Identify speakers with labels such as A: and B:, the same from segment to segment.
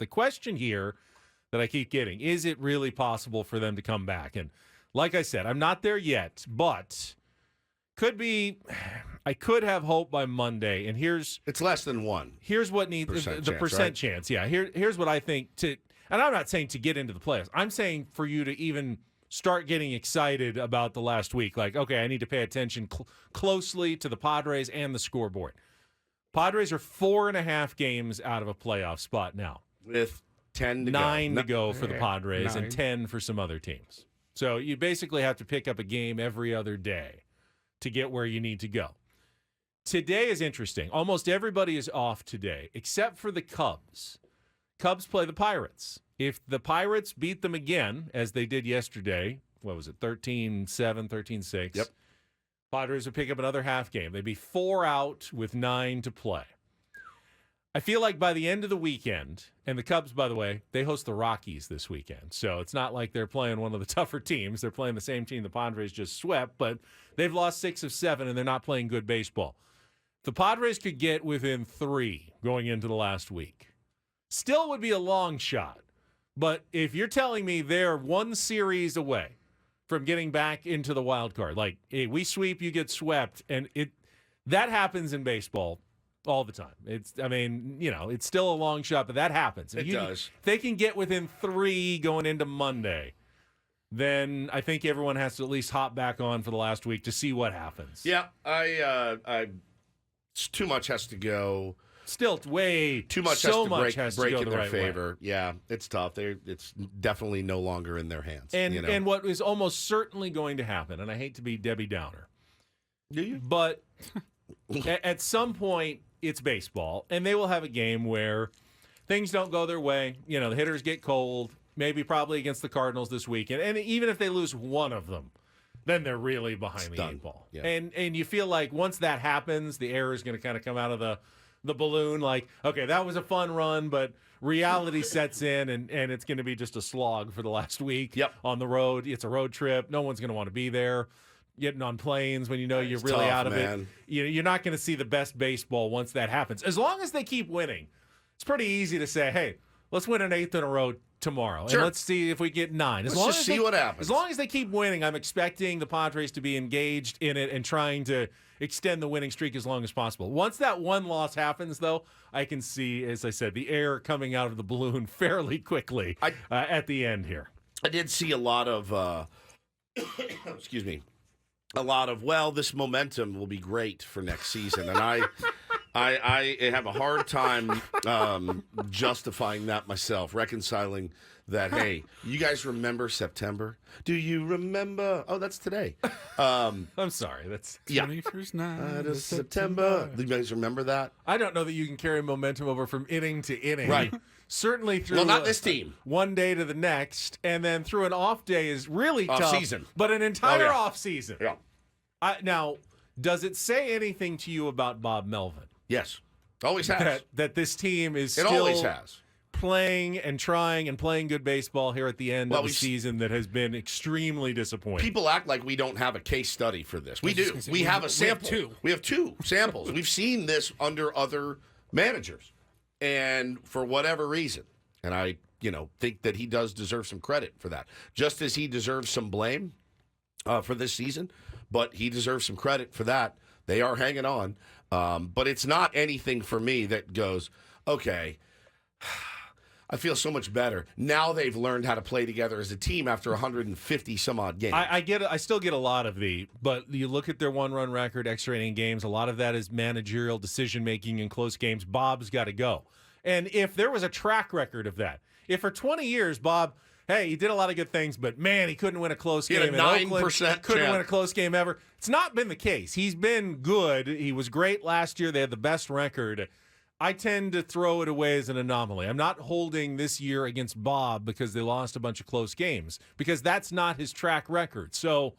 A: The question here that I keep getting, is it really possible for them to come back? And like I said, I'm not there yet, but could be. I could have hope by Monday. And
B: it's less than 1.
A: Here's what needs the percent chance. Yeah, here's what I think to. And I'm not saying to get into the playoffs. I'm saying for you to even start getting excited about the last week. Like, okay, I need to pay attention closely to the Padres and the scoreboard. Padres are 4.5 games out of a playoff spot now.
B: With 10 to
A: 9
B: go.
A: to go for the Padres
C: 9.
A: and 10 for some other teams. So you basically have to pick up a game every other day to get where you need to go. Today is interesting. Almost everybody is off today, except for the Cubs. Cubs play the Pirates. If the Pirates beat them again, as they did yesterday, what was it, 13-7, 13-6?
B: Yep.
A: Padres would pick up another half game. They'd be 4 out with 9 to play. I feel like by the end of the weekend, and the Cubs, by the way, they host the Rockies this weekend. So it's not like they're playing one of the tougher teams. They're playing the same team the Padres just swept, but they've lost 6 of 7, and they're not playing good baseball. The Padres could get within 3 going into the last week. Still would be a long shot. But if you're telling me they're 1 series away from getting back into the wild card, like, hey, we sweep, you get swept, and that happens in baseball all the time. It's still a long shot, but that happens.
B: It does.
A: If they can get within 3 going into Monday, then I think everyone has to at least hop back on for the last week to see what happens.
B: Yeah, too much has to go.
A: Still way
B: too much
A: so
B: has to
A: much
B: break
A: go
B: in
A: the
B: their
A: right
B: favor.
A: way.
B: Yeah, it's tough. It's definitely no longer in their hands.
A: And what is almost certainly going to happen, and I hate to be Debbie Downer,
B: do you?
A: But at some point it's baseball, and they will have a game where things don't go their way. The hitters get cold. Maybe probably against the Cardinals this weekend, and even if they lose one of them, then they're really behind the 8 ball.
B: Yeah.
A: And you feel like once that happens, the air is going to kind of come out of the balloon. Like, okay, that was a fun run, but reality sets in, and it's going to be just a slog for the last week.
B: Yep.
A: On the road. It's a road trip. No one's going to want to be there. Getting on planes when you're really
B: tough,
A: out of
B: man.
A: it. You're not going to see the best baseball once that happens. As long as they keep winning, it's pretty easy to say, hey, let's win an 8th in a row tomorrow,
B: Sure.
A: and let's see if we get 9.
B: Let's just see what happens.
A: As long as they keep winning, I'm expecting the Padres to be engaged in it and trying to extend the winning streak as long as possible. Once that one loss happens, though, I can see, as I said, the air coming out of the balloon fairly quickly at the end here.
B: I did see a lot of, excuse me, a lot of, well, this momentum will be great for next season, and I have a hard time justifying that myself, reconciling that, hey, you guys remember September? Do you remember? Oh, that's today.
A: I'm sorry. That's
C: 21st night
B: of September. Do you guys remember that?
A: I don't know that you can carry momentum over from inning to inning.
B: Right.
A: Certainly through
B: not this team.
A: One day to the next, and then through an off day is really tough.
B: Off-season.
A: But an entire
B: yeah.
A: off season.
B: Yeah.
A: Now, does it say anything to you about Bob Melvin?
B: Yes. Always has.
A: That this team is
B: It
A: still
B: always has.
A: playing and trying and playing good baseball here at the end of the season that has been extremely disappointing.
B: People act like we don't have a case study for this. We do. We have a sample. We have 2 samples. We've seen this under other managers. And for whatever reason, and I, think that he does deserve some credit for that. Just as he deserves some blame for this season, but he deserves some credit for that. They are hanging on. But it's not anything for me that goes, okay, I feel so much better. Now they've learned how to play together as a team after 150 some odd games.
A: I get it. I still get a lot of but you look at their 1-run record, extra inning games, a lot of that is managerial decision-making in close games. Bob's got to go. And if there was a track record of that, if for 20 years, Bob, hey, he did a lot of good things, but man, he couldn't win a close game
B: in Oakland.
A: Couldn't win a close game ever. It's not been the case. He's been good. He was great last year. They had the best record. I tend to throw it away as an anomaly. I'm not holding this year against Bob because they lost a bunch of close games, because that's not his track record. So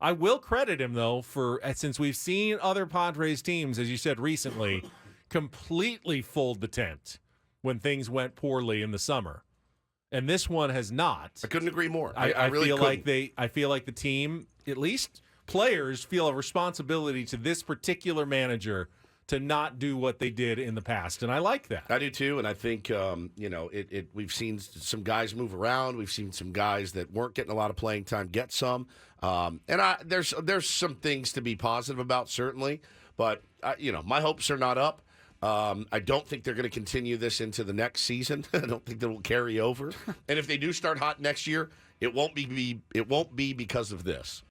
A: I will credit him, though, for since we've seen other Padres teams, as you said recently, completely fold the tent when things went poorly in the summer. And this one has not.
B: I couldn't agree more. I really
A: feel
B: couldn't.
A: I feel like the team, at least players, feel a responsibility to this particular manager to not do what they did in the past, and I like that.
B: I do too, and I think we've seen some guys move around. We've seen some guys that weren't getting a lot of playing time get some, there's some things to be positive about certainly, but my hopes are not up. I don't think they're going to continue this into the next season. I don't think that will carry over. And if they do start hot next year, it won't be because of this.